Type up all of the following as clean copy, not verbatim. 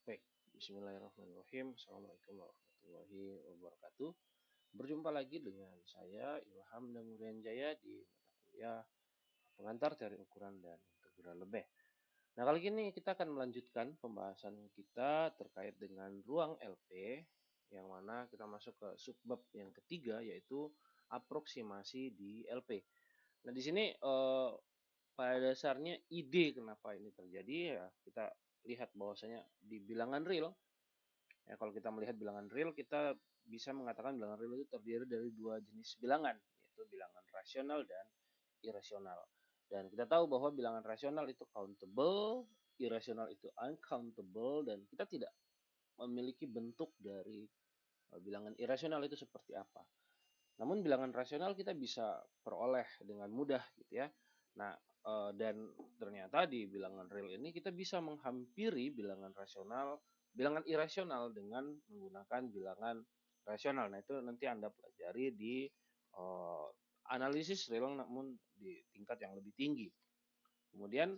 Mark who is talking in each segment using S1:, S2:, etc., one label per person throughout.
S1: Baik, bismillahirrahmanirrahim. Assalamualaikum warahmatullahi wabarakatuh. Berjumpa lagi dengan saya Ilham Damurian Jaya di mata kuliah pengantar teori ukuran dan integral lebih. Nah, kali ini kita akan melanjutkan pembahasan kita terkait dengan ruang LP, yang mana kita masuk ke subbab yang ketiga, yaitu aproksimasi di LP. Nah, di sini pada dasarnya ide kenapa ini terjadi, ya kita lihat bahwasanya di bilangan real. Ya, kalau kita melihat bilangan real, kita bisa mengatakan bilangan real itu terdiri dari dua jenis bilangan, yaitu bilangan rasional dan irasional. Dan kita tahu bahwa bilangan rasional itu countable, irasional itu uncountable, dan kita tidak memiliki bentuk dari bilangan irasional itu seperti apa. Namun bilangan rasional kita bisa peroleh dengan mudah gitu ya. Nah, dan ternyata di bilangan real ini kita bisa menghampiri bilangan rasional, bilangan irasional dengan menggunakan bilangan rasional. Nah, itu nanti Anda pelajari di analisis real namun di tingkat yang lebih tinggi. Kemudian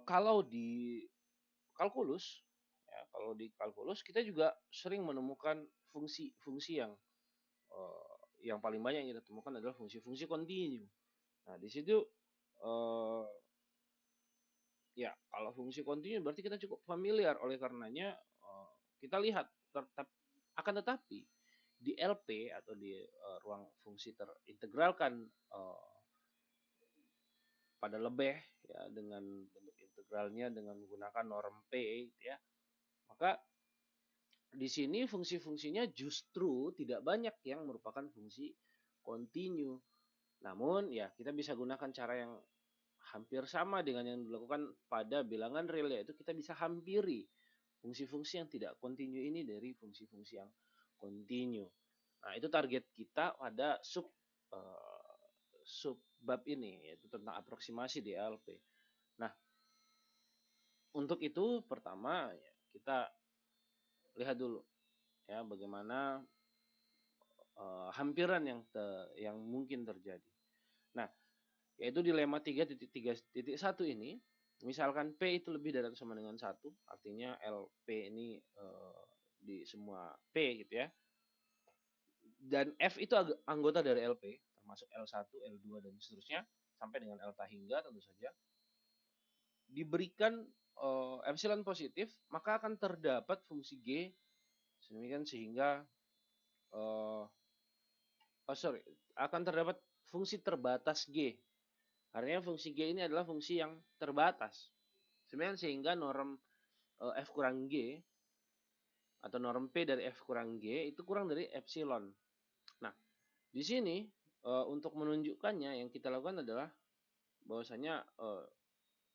S1: kalau di kalkulus, ya, kalau di kalkulus kita juga sering menemukan fungsi-fungsi yang paling banyak yang kita temukan adalah fungsi-fungsi kontinu. Nah, di situ eh, ya kalau fungsi kontinu berarti kita cukup familiar, oleh karenanya kita lihat akan tetapi di LP atau di ruang fungsi terintegralkan pada lebih ya dengan bentuk integralnya dengan menggunakan norm P gitu ya. Maka di sini fungsi-fungsinya justru tidak banyak yang merupakan fungsi kontinu. Namun ya kita bisa gunakan cara yang hampir sama dengan yang dilakukan pada bilangan real, yaitu kita bisa hampiri fungsi-fungsi yang tidak kontinu ini dari fungsi-fungsi yang kontinu. Nah, itu target kita pada sub bab ini, yaitu tentang aproksimasi di LP. Nah, untuk itu pertama ya, kita lihat dulu ya bagaimana hampiran yang mungkin terjadi. Nah, yaitu dilema 3.3.1 ini, misalkan P itu lebih dari atau sama dengan 1, artinya LP ini di semua P gitu ya. Dan F itu anggota dari LP, termasuk L1, L2 dan seterusnya sampai dengan L hingga tentu saja. Diberikan epsilon positif, maka akan terdapat fungsi G sedemikian sehingga akan terdapat fungsi terbatas G. Artinya fungsi G ini adalah fungsi yang terbatas. Sebenarnya sehingga norm F kurang G atau norm P dari F kurang G itu kurang dari epsilon. Nah, di sini untuk menunjukkannya yang kita lakukan adalah bahwasanya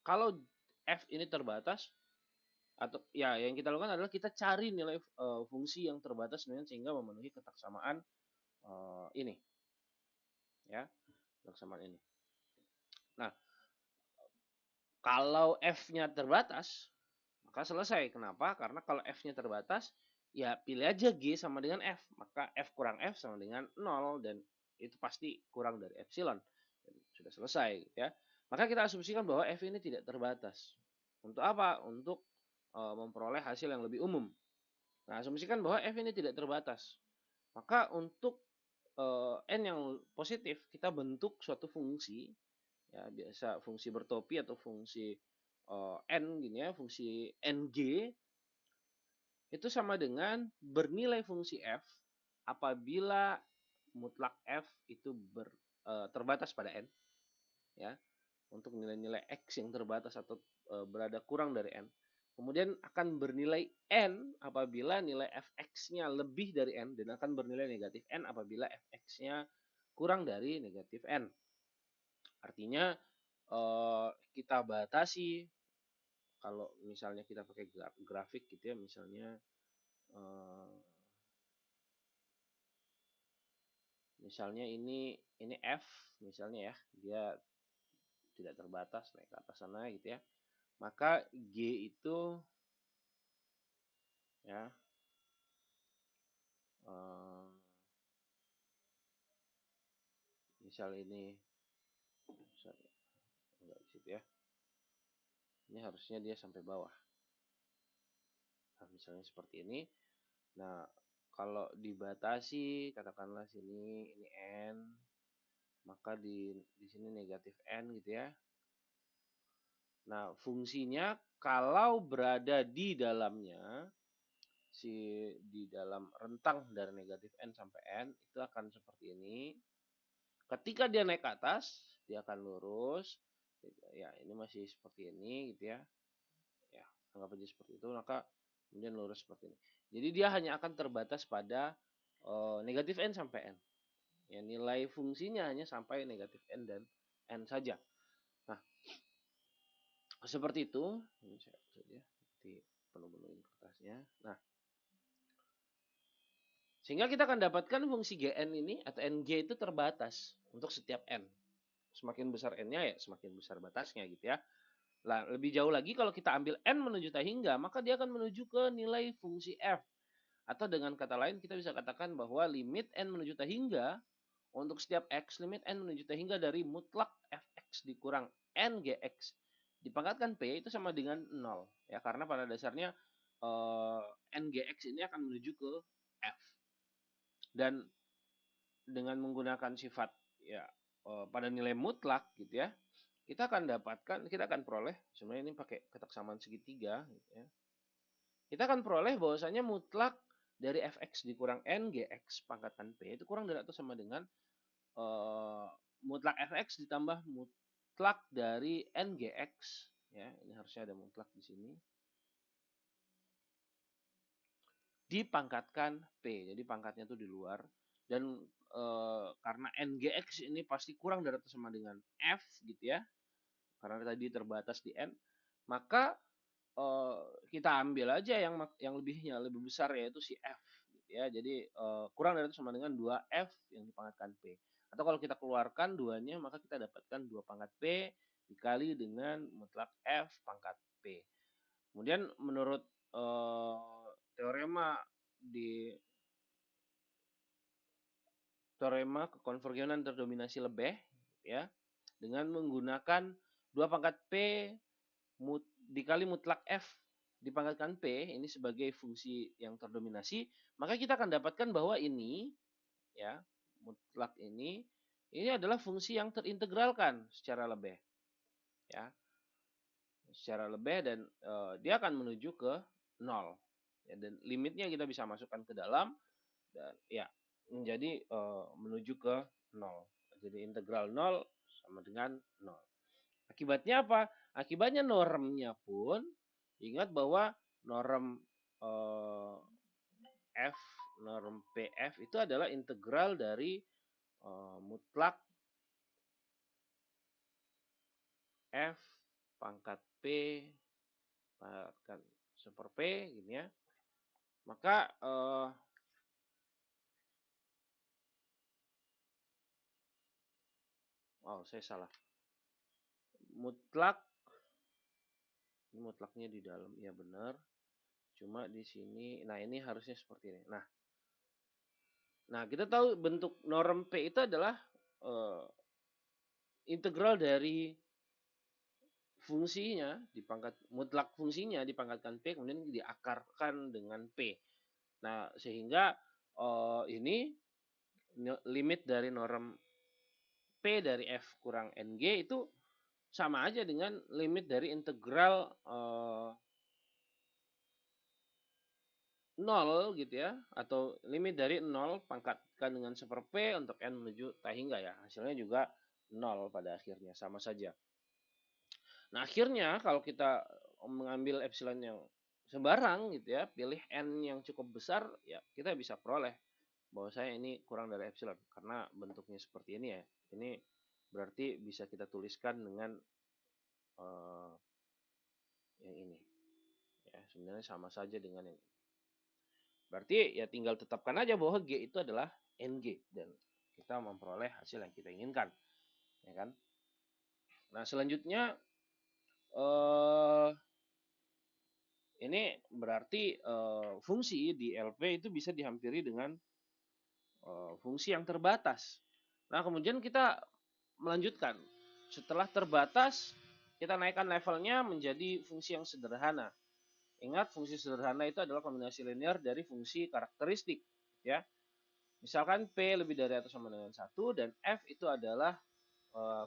S1: kalau F ini terbatas atau ya yang kita lakukan adalah kita cari nilai fungsi yang terbatas sehingga memenuhi ketaksamaan ini ya, ketaksamaan ini. Nah, kalau F-nya terbatas, maka selesai. Kenapa? Karena kalau F-nya terbatas, ya pilih aja G sama dengan F. Maka F kurang F sama dengan 0, dan itu pasti kurang dari epsilon. Dan sudah selesai ya. Maka kita asumsikan bahwa F ini tidak terbatas. Untuk apa? Untuk memperoleh hasil yang lebih umum. Nah, asumsikan bahwa F ini tidak terbatas. Maka untuk N yang positif, kita bentuk suatu fungsi, ya biasa fungsi bertopi atau fungsi N gini ya, fungsi NG itu sama dengan bernilai fungsi F apabila mutlak F itu terbatas pada N ya, untuk nilai-nilai X yang terbatas atau berada kurang dari N. Kemudian akan bernilai N apabila nilai Fx-nya lebih dari N, dan akan bernilai negatif N apabila Fx-nya kurang dari negatif N. Artinya kita batasi kalau misalnya kita pakai grafik gitu ya, misalnya misalnya ini F misalnya ya, dia tidak terbatas naik ke atas sana gitu ya. Maka G itu ya misal ini enggak di situ ya. Ini harusnya dia sampai bawah. misalnya seperti ini. Nah, kalau dibatasi, katakanlah sini ini N, maka di sini negatif N gitu ya. Nah, fungsinya kalau berada di dalamnya, di dalam rentang dari negatif N sampai N, itu akan seperti ini. Ketika dia naik ke atas, dia akan lurus. Ya, ini masih seperti ini gitu ya. Ya, anggap aja seperti itu, maka kemudian lurus seperti ini. Jadi dia hanya akan terbatas pada negatif N sampai N. Ya, nilai fungsinya hanya sampai negatif N dan N saja. Nah, seperti itu. Ini saya saja seperti penuh-penuhin kertasnya. Nah, sehingga kita akan dapatkan fungsi Gn ini atau Ng itu terbatas untuk setiap N. Semakin besar N-nya ya semakin besar batasnya gitu ya. Nah, lebih jauh lagi kalau kita ambil N menuju tak hingga, maka dia akan menuju ke nilai fungsi F. Atau dengan kata lain kita bisa katakan bahwa limit N menuju tak hingga untuk setiap X, limit N menuju tak hingga dari mutlak Fx dikurang Ngx dipangkatkan P itu sama dengan 0. Ya, karena pada dasarnya Ngx ini akan menuju ke F. Dan dengan menggunakan sifat ya pada nilai mutlak gitu ya, kita akan peroleh sebenarnya ini pakai ketaksamaan segitiga gitu ya. Kita akan peroleh bahwasanya mutlak dari fx dikurang n gx pangkatan p itu kurang dari atau sama dengan mutlak fx ditambah mutlak dari n gx ya, ini harusnya ada mutlak di sini dipangkatkan p. Jadi pangkatnya itu di luar dan karena ngx ini pasti kurang dari atau sama dengan f gitu ya. Karena tadi terbatas di n, maka kita ambil aja yang lebih besar yaitu si f gitu ya. Jadi kurang dari itu sama dengan 2f yang dipangkatkan p. Atau kalau kita keluarkan duanya maka kita dapatkan 2 pangkat p dikali dengan mutlak f pangkat p. Kemudian menurut teorema kekonvergenan terdominasi lebeh ya, dengan menggunakan 2 pangkat p dikali mutlak f dipangkatkan p ini sebagai fungsi yang terdominasi, maka kita akan dapatkan bahwa ini ya, mutlak ini adalah fungsi yang terintegralkan secara lebeh ya. Secara lebeh dan dia akan menuju ke 0. Ya, dan limitnya kita bisa masukkan ke dalam dan ya menjadi menuju ke 0. Jadi integral 0 sama dengan 0. Akibatnya apa? Akibatnya normnya pun ingat bahwa norm F, norm PF itu adalah integral dari mutlak F pangkat P pangkat super P gini ya. Maka saya salah. Mutlak ini mutlaknya di dalam ya benar. Cuma di sini nah ini harusnya seperti ini. Nah, kita tahu bentuk norm P itu adalah integral dari fungsinya dipangkat mutlak fungsinya dipangkatkan P kemudian diakarkan dengan P. Nah, sehingga ini limit dari norm P dari F kurang NG itu sama aja dengan limit dari integral 0 gitu ya, atau limit dari 0 pangkatkan dengan super P untuk N menuju tak hingga ya. Hasilnya juga 0 pada akhirnya, sama saja. Nah, akhirnya kalau kita mengambil epsilon yang sembarang gitu ya, pilih N yang cukup besar, ya kita bisa peroleh bahwa saya ini kurang dari epsilon. Karena bentuknya seperti ini ya. Ini berarti bisa kita tuliskan dengan yang ini. Ya, sebenarnya sama saja dengan yang ini. Berarti ya tinggal tetapkan aja bahwa G itu adalah NG. Dan kita memperoleh hasil yang kita inginkan. Ya kan? Nah, selanjutnya ini berarti fungsi di LP itu bisa dihampiri dengan fungsi yang terbatas. Nah, kemudian kita melanjutkan. Setelah terbatas, kita naikkan levelnya menjadi fungsi yang sederhana. Ingat, fungsi sederhana itu adalah kombinasi linear dari fungsi karakteristik, ya. Misalkan P lebih dari atau sama dengan 1 dan F itu adalah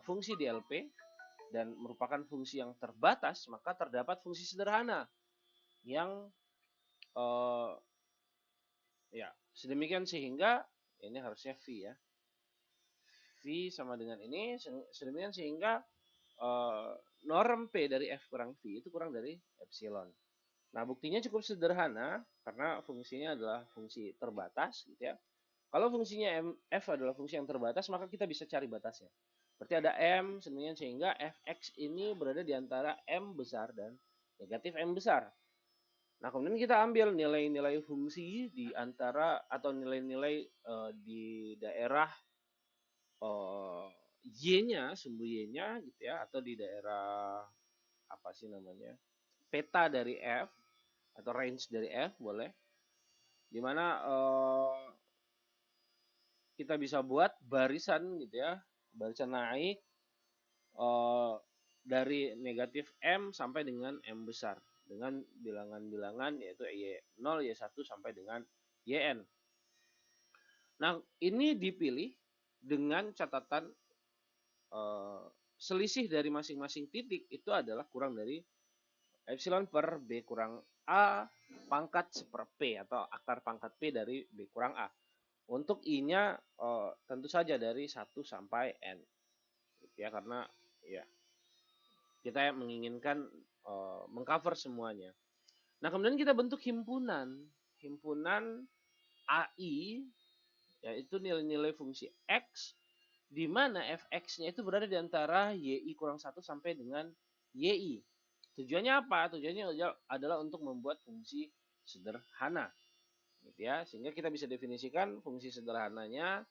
S1: fungsi DLP dan merupakan fungsi yang terbatas, maka terdapat fungsi sederhana yang ya sedemikian sehingga ini harusnya V ya. V sama dengan ini sedemikian sehingga norm P dari F kurang V itu kurang dari epsilon. Nah, buktinya cukup sederhana karena fungsinya adalah fungsi terbatas gitu ya. Kalau fungsinya f adalah fungsi yang terbatas, maka kita bisa cari batasnya. Berarti ada m sedemikian sehingga fx ini berada di antara m besar dan negatif m besar. Nah, kemudian kita ambil nilai-nilai fungsi di antara atau nilai-nilai di daerah y-nya, sumbu y-nya gitu ya, atau di daerah apa sih namanya? Peta dari f atau range dari f boleh. Dimana kita bisa buat barisan gitu ya, barisan naik dari negatif M sampai dengan M besar dengan bilangan-bilangan yaitu Y0, Y1 sampai dengan YN. Nah, ini dipilih dengan catatan selisih dari masing-masing titik itu adalah kurang dari epsilon per B kurang A pangkat seper P atau akar pangkat P dari B kurang A. Untuk I-nya tentu saja dari 1 sampai N. Ya, karena ya kita menginginkan mengcover semuanya. Nah, kemudian kita bentuk himpunan. Himpunan AI yaitu nilai-nilai fungsi X di mana fx-nya itu berada di antara y kurang 1 sampai dengan y. Tujuannya apa? Tujuannya adalah untuk membuat fungsi sederhana. Gitu ya. Sehingga kita bisa definisikan fungsi sederhananya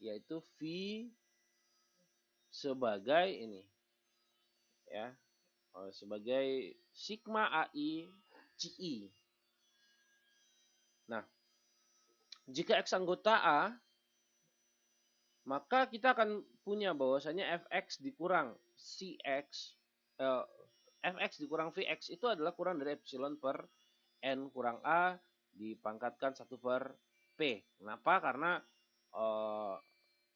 S1: yaitu V sebagai ini ya, sebagai sigma AI CI. Nah, jika X anggota A, maka kita akan punya bahwasanya Fx dikurang Cx, Fx dikurang Vx itu adalah kurang dari epsilon per N kurang A dipangkatkan 1 per P. Kenapa? Karena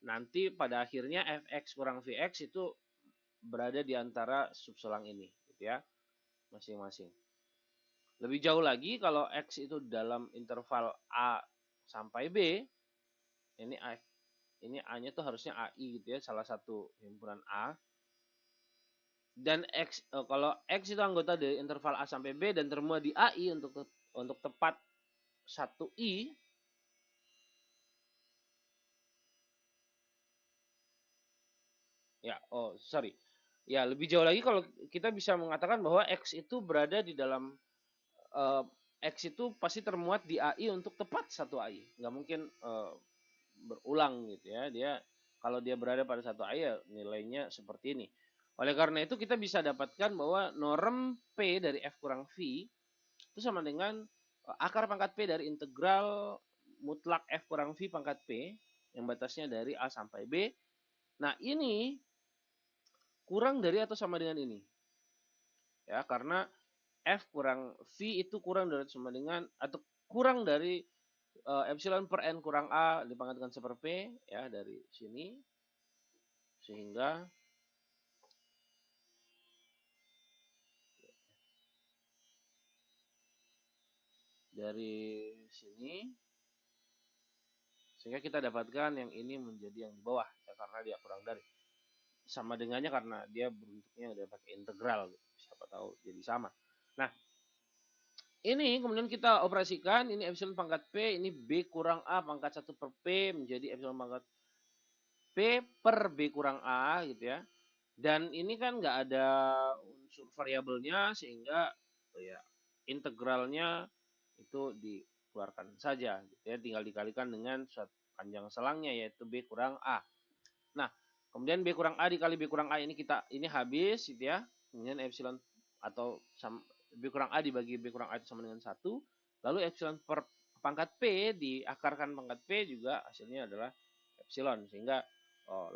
S1: nanti pada akhirnya Fx kurang Vx itu berada di antara subselang ini, gitu ya, masing-masing. Lebih jauh lagi kalau X itu dalam interval A sampai B, ini A-nya tuh harusnya AI gitu ya, salah satu himpunan A. Dan X kalau X itu anggota dari interval A sampai B dan termuat di AI untuk tepat 1I, ya, sorry. Ya, lebih jauh lagi kalau kita bisa mengatakan bahwa X itu berada di dalam X itu pasti termuat di AI untuk tepat 1 AI. Nggak mungkin berulang gitu ya. Dia kalau dia berada pada 1 AI ya nilainya seperti ini. Oleh karena itu kita bisa dapatkan bahwa norm P dari F kurang V itu sama dengan akar pangkat P dari integral mutlak F kurang V pangkat P yang batasnya dari A sampai B. Nah, ini kurang dari atau sama dengan ini. Ya, karena F kurang V itu kurang dari atau sama dengan atau kurang dari epsilon per N kurang A dipangkatkan seper P ya dari sini sehingga dari sini sehingga kita dapatkan yang ini menjadi yang di bawah ya, karena dia kurang dari sama dengannya karena dia bentuknya udah pakai integral gitu. Siapa tahu jadi sama. Nah, ini kemudian kita operasikan ini epsilon pangkat P ini B kurang A pangkat 1 per P menjadi epsilon pangkat P per B kurang A gitu ya. Dan ini kan nggak ada unsur variabelnya sehingga ya integralnya itu dikeluarkan saja gitu ya, tinggal dikalikan dengan panjang selangnya yaitu B kurang A. Nah, kemudian B kurang A dikali B kurang A ini habis gitu ya. Kemudian epsilon atau B kurang A dibagi B kurang A itu sama dengan 1. Lalu epsilon per pangkat P diakarkan pangkat P juga hasilnya adalah epsilon sehingga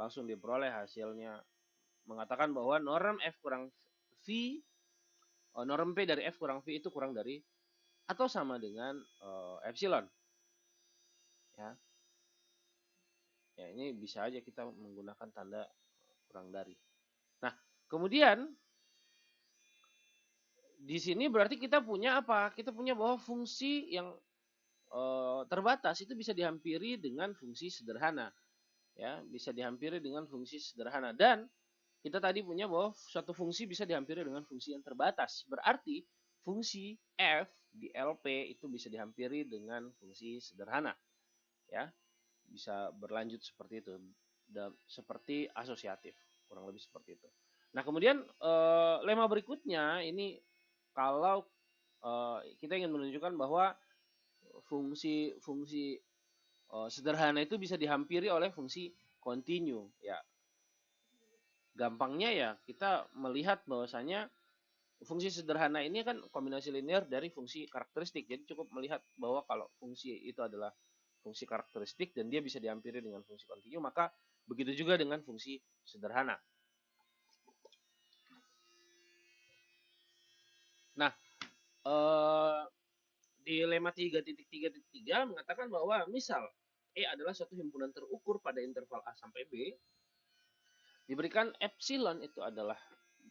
S1: langsung diperoleh hasilnya mengatakan bahwa norm F kurang V norm P dari F kurang V itu kurang dari atau sama dengan epsilon. Ya. Ya, ini bisa aja kita menggunakan tanda kurang dari. Nah, kemudian di sini berarti kita punya apa? Kita punya bahwa fungsi yang terbatas itu bisa dihampiri dengan fungsi sederhana. Ya, bisa dihampiri dengan fungsi sederhana. Dan kita tadi punya bahwa suatu fungsi bisa dihampiri dengan fungsi yang terbatas. Berarti fungsi f di LP itu bisa dihampiri dengan fungsi sederhana. Ya, bisa berlanjut seperti itu. Dan seperti asosiatif, kurang lebih seperti itu. Nah, kemudian lemma berikutnya ini kalau kita ingin menunjukkan bahwa fungsi-fungsi sederhana itu bisa dihampiri oleh fungsi kontinu. Ya, gampangnya ya kita melihat bahwasanya fungsi sederhana ini kan kombinasi linear dari fungsi karakteristik. Jadi cukup melihat bahwa kalau fungsi itu adalah fungsi karakteristik dan dia bisa dihampiri dengan fungsi kontinu, maka begitu juga dengan fungsi sederhana. Nah, di lemma 3.3.3 mengatakan bahwa misal E adalah suatu himpunan terukur pada interval A sampai B, diberikan epsilon itu adalah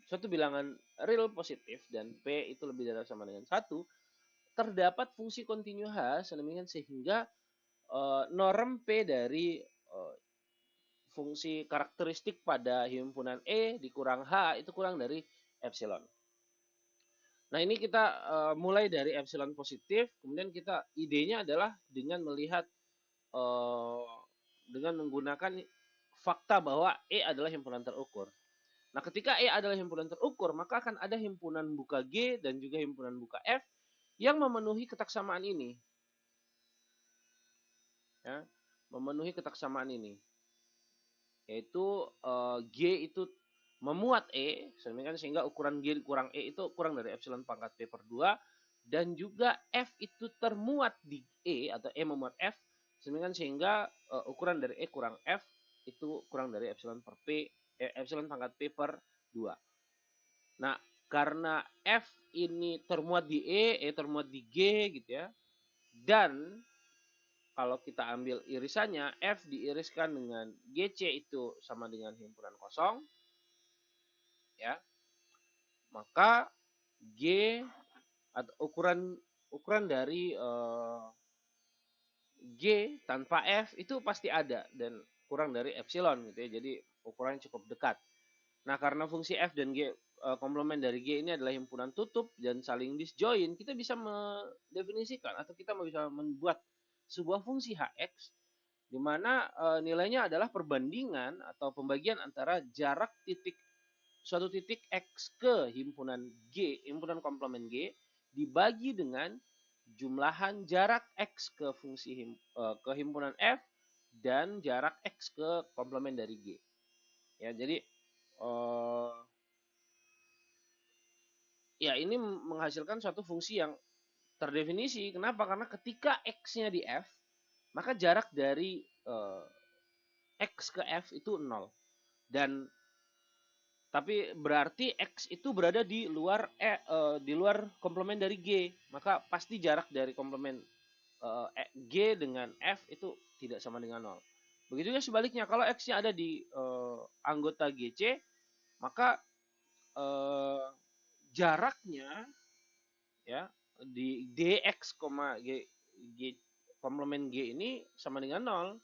S1: suatu bilangan real positif dan P itu lebih dari sama dengan 1, terdapat fungsi kontinu H sedemikian sehingga norm P dari fungsi karakteristik pada himpunan E dikurang H itu kurang dari epsilon. Nah, ini kita mulai dari epsilon positif, kemudian kita idenya adalah dengan melihat dengan menggunakan fakta bahwa E adalah himpunan terukur. Nah, ketika E adalah himpunan terukur, maka akan ada himpunan buka G dan juga himpunan buka F yang memenuhi ketaksamaan ini. Ya, memenuhi ketaksamaan ini. Yaitu G itu memuat E, sehingga ukuran G kurang E itu kurang dari epsilon pangkat P per 2, dan juga F itu termuat di E atau E memuat F, sehingga ukuran dari E kurang F itu kurang dari epsilon per P, epsilon pangkat P per 2. Nah, karena F ini termuat di E termuat di G gitu ya, dan kalau kita ambil irisannya, F diiriskan dengan GC itu sama dengan himpunan kosong, ya, maka G atau ukuran dari G tanpa F itu pasti ada dan kurang dari epsilon gitu ya, jadi ukurannya cukup dekat. Nah, karena fungsi F dan G komplement dari G ini adalah himpunan tutup dan saling disjoin, kita bisa mendefinisikan atau kita bisa membuat sebuah fungsi Hx di mana nilainya adalah perbandingan atau pembagian antara jarak suatu titik X ke himpunan G, himpunan komplement G dibagi dengan jumlahan jarak X ke ke himpunan F dan jarak X ke komplement dari G. Ya, jadi ya ini menghasilkan suatu fungsi yang terdefinisi. Kenapa? Karena ketika X-nya di F, maka jarak dari X ke F itu 0. Dan tapi berarti X itu berada di luar komplement dari G. Maka pasti jarak dari komplement G dengan F itu tidak sama dengan 0. Begitu juga sebaliknya, kalau X-nya ada di anggota GC, maka jaraknya ya di dx, g, g komplement G ini sama dengan 0,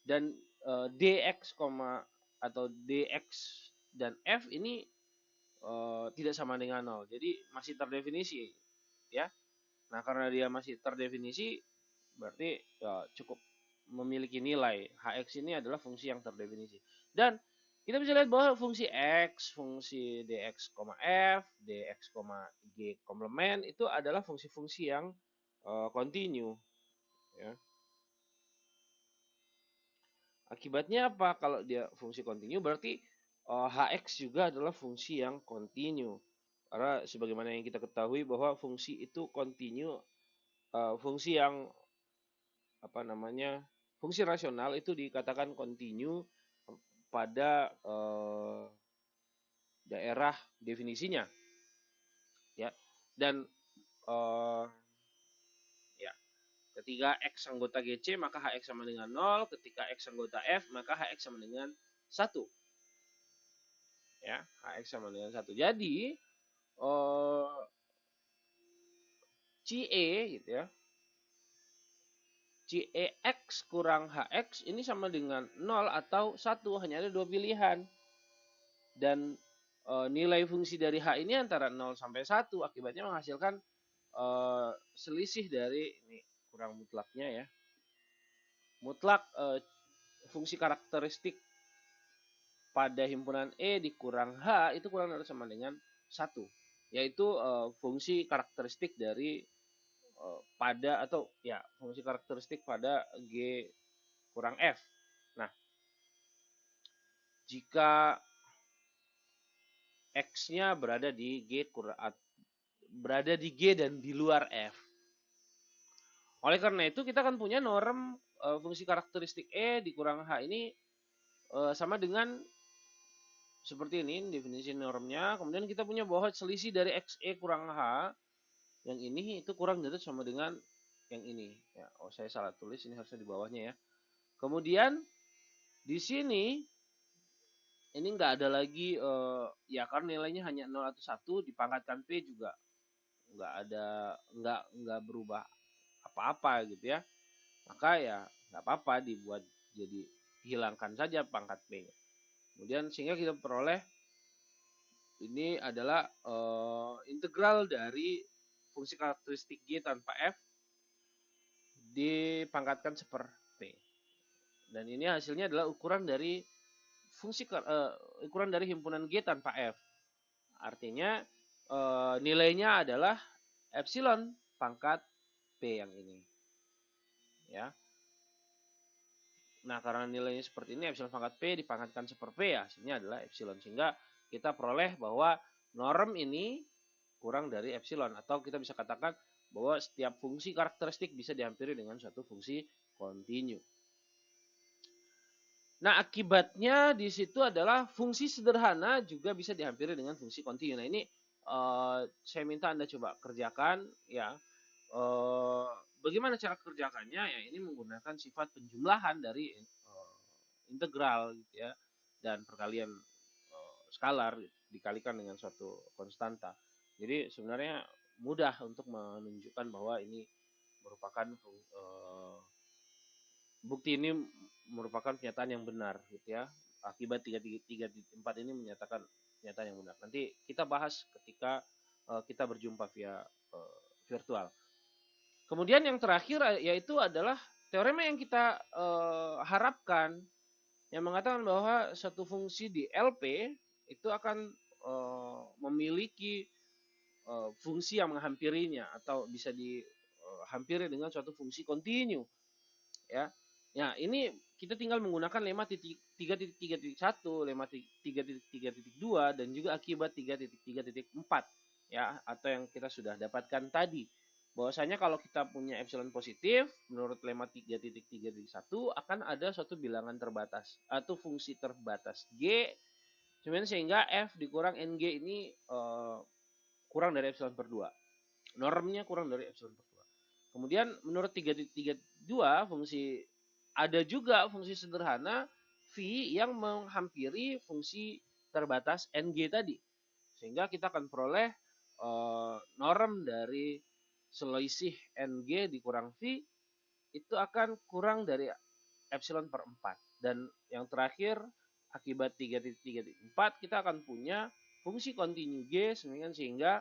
S1: dan dx, atau dx dan F ini tidak sama dengan 0. Jadi masih terdefinisi ya. Nah, karena dia masih terdefinisi berarti ya, cukup memiliki nilai. Hx ini adalah fungsi yang terdefinisi. Dan kita bisa lihat bahwa fungsi x, fungsi dx, f, dx, g komplement itu adalah fungsi-fungsi yang kontinu. Ya. Akibatnya apa? Kalau dia fungsi kontinu berarti hx juga adalah fungsi yang kontinu. Karena sebagaimana yang kita ketahui bahwa fungsi itu kontinu, fungsi yang fungsi rasional itu dikatakan kontinu pada daerah definisinya, ya. Dan ya, ketika X anggota GC maka HX sama dengan 0, ketika X anggota F maka HX sama dengan 1. Ya, HX sama dengan 1. Jadi CE gitu ya. CEX kurang HX ini sama dengan 0 atau 1, hanya ada dua pilihan. Dan nilai fungsi dari H ini antara 0 sampai 1, akibatnya menghasilkan selisih dari, ini kurang mutlaknya ya, mutlak fungsi karakteristik pada himpunan E dikurang H itu kurang dari sama dengan 1, yaitu fungsi karakteristik dari pada, atau ya, fungsi karakteristik pada G kurang F. Nah, jika X-nya berada di G dan di luar F. Oleh karena itu kita akan punya norm fungsi karakteristik E dikurang H ini sama dengan seperti ini definisi normnya. Kemudian kita punya bahwa selisih dari XE kurang H yang ini itu kurang dari sama dengan yang ini. Ya, saya salah tulis, ini harusnya di bawahnya ya. Kemudian di sini ini nggak ada lagi ya, karena nilainya hanya 0 atau 1, dipangkatkan P juga nggak berubah apa-apa gitu ya. Maka ya nggak apa-apa dibuat jadi, hilangkan saja pangkat P. Kemudian sehingga kita peroleh ini adalah integral dari fungsi karakteristik G tanpa F dipangkatkan seper P. Dan ini hasilnya adalah ukuran dari ukuran dari himpunan G tanpa F. Artinya nilainya adalah epsilon pangkat P yang ini. Ya. Nah, karena nilainya seperti ini, epsilon pangkat P dipangkatkan seper P, ya, hasilnya adalah epsilon. Sehingga kita peroleh bahwa norm ini kurang dari epsilon. Atau kita bisa katakan bahwa setiap fungsi karakteristik bisa dihampiri dengan suatu fungsi kontinu. Nah, akibatnya di situ adalah fungsi sederhana juga bisa dihampiri dengan fungsi kontinu. Nah, ini saya minta Anda coba kerjakan ya. Bagaimana cara kerjakannya? Ya, ini menggunakan sifat penjumlahan dari integral gitu ya, dan perkalian skalar dikalikan dengan suatu konstanta. Jadi sebenarnya mudah untuk menunjukkan bahwa ini merupakan bukti ini merupakan pernyataan yang benar gitu ya. Akibat 3.4 ini menyatakan pernyataan yang benar. Nanti kita bahas ketika kita berjumpa via virtual. Kemudian yang terakhir yaitu adalah teorema yang kita harapkan, yang mengatakan bahwa satu fungsi di LP itu akan memiliki fungsi yang menghampirinya atau bisa dihampiri dengan suatu fungsi kontinu ya. Ya, ini kita tinggal menggunakan lemma 3.3.1, lemma 3.3.2 dan juga akibat 3.3.4 ya, atau yang kita sudah dapatkan tadi. Bahwasanya kalau kita punya epsilon positif, menurut lemma 3.3.1 akan ada suatu bilangan terbatas atau fungsi terbatas G, sehingga F dikurang NG ini kurang dari epsilon per 2. Normnya kurang dari epsilon per 2. Kemudian menurut 3.3.2 fungsi ada juga fungsi sederhana V yang menghampiri fungsi terbatas NG tadi. Sehingga kita akan peroleh norm dari selisih NG dikurang V itu akan kurang dari epsilon per 4. Dan yang terakhir, akibat 3.3.4 kita akan punya fungsi kontinu G sehingga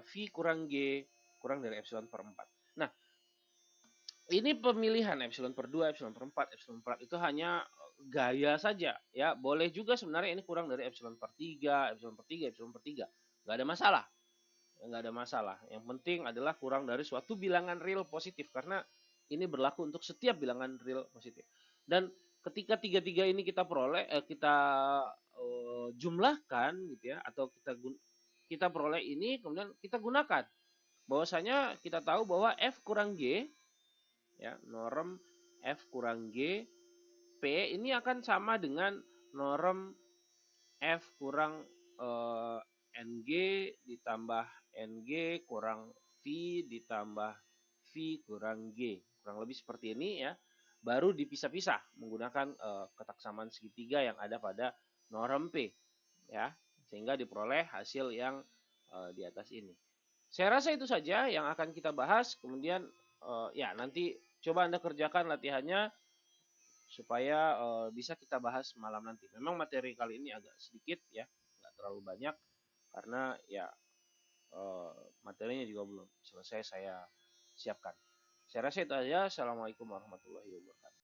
S1: V kurang G kurang dari epsilon per 4. Nah, ini pemilihan epsilon per 2, epsilon per 4, epsilon per 4 itu hanya gaya saja ya. Boleh juga sebenarnya ini kurang dari epsilon per 3, epsilon per 3, epsilon per 3. Nggak ada masalah. Nggak ada masalah. Yang penting adalah kurang dari suatu bilangan real positif, karena ini berlaku untuk setiap bilangan real positif. Dan ketika tiga-tiga ini kita peroleh, kita jumlahkan gitu ya, atau kita peroleh ini kemudian kita gunakan. Bahwasanya kita tahu bahwa F kurang G ya, norm F kurang G P ini akan sama dengan norm F kurang NG ditambah NG kurang V ditambah V kurang G. Kurang lebih seperti ini ya. Baru dipisah-pisah menggunakan kotak samaan segitiga yang ada pada norm P. Ya, sehingga diperoleh hasil yang di atas ini. Saya rasa itu saja yang akan kita bahas. Kemudian ya nanti coba Anda kerjakan latihannya supaya bisa kita bahas malam nanti. Memang materi kali ini agak sedikit ya, nggak terlalu banyak karena ya materinya juga belum selesai saya siapkan. Saya rasa itu aja. Assalamualaikum warahmatullahi wabarakatuh.